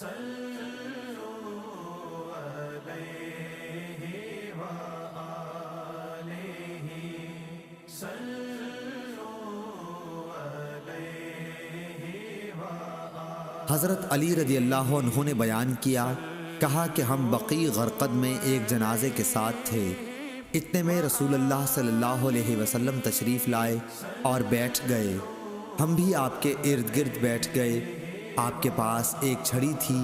حضرت علی رضی اللہ عنہ نے بیان کیا، کہا کہ ہم بقیع غرقد میں ایک جنازے کے ساتھ تھے، اتنے میں رسول اللہ صلی اللہ علیہ وسلم تشریف لائے اور بیٹھ گئے، ہم بھی آپ کے ارد گرد بیٹھ گئے۔ آپ کے پاس ایک چھڑی تھی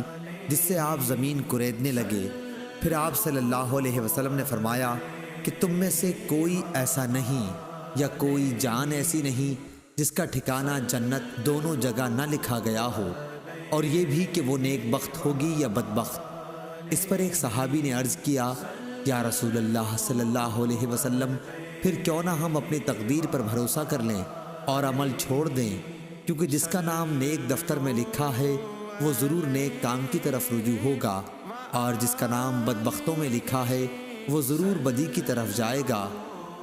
جس سے آپ زمین کریدنے لگے۔ پھر آپ صلی اللہ علیہ وسلم نے فرمایا کہ تم میں سے کوئی ایسا نہیں یا کوئی جان ایسی نہیں جس کا ٹھکانہ جنت دونوں جگہ نہ لکھا گیا ہو، اور یہ بھی کہ وہ نیک بخت ہوگی یا بدبخت۔ اس پر ایک صحابی نے عرض کیا، یا رسول اللہ صلی اللہ علیہ وسلم، پھر کیوں نہ ہم اپنی تقدیر پر بھروسہ کر لیں اور عمل چھوڑ دیں، کیونکہ جس کا نام نیک دفتر میں لکھا ہے وہ ضرور نیک کام کی طرف رجوع ہوگا، اور جس کا نام بدبختوں میں لکھا ہے وہ ضرور بدی کی طرف جائے گا۔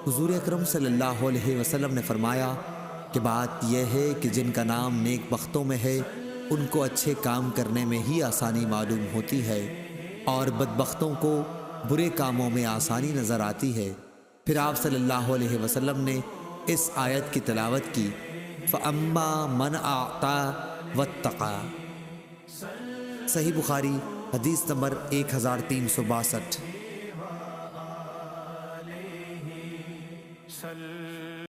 حضور اکرم صلی اللہ علیہ وسلم نے فرمایا کہ بات یہ ہے کہ جن کا نام نیک بختوں میں ہے ان کو اچھے کام کرنے میں ہی آسانی معلوم ہوتی ہے، اور بدبختوں کو برے کاموں میں آسانی نظر آتی ہے۔ پھر آپ صلی اللہ علیہ وسلم نے اس آیت کی تلاوت کی، فَأَمَّا مَنْ أَعْطَى وَاتَّقَى۔ صحیح بخاری حدیث نمبر 1362۔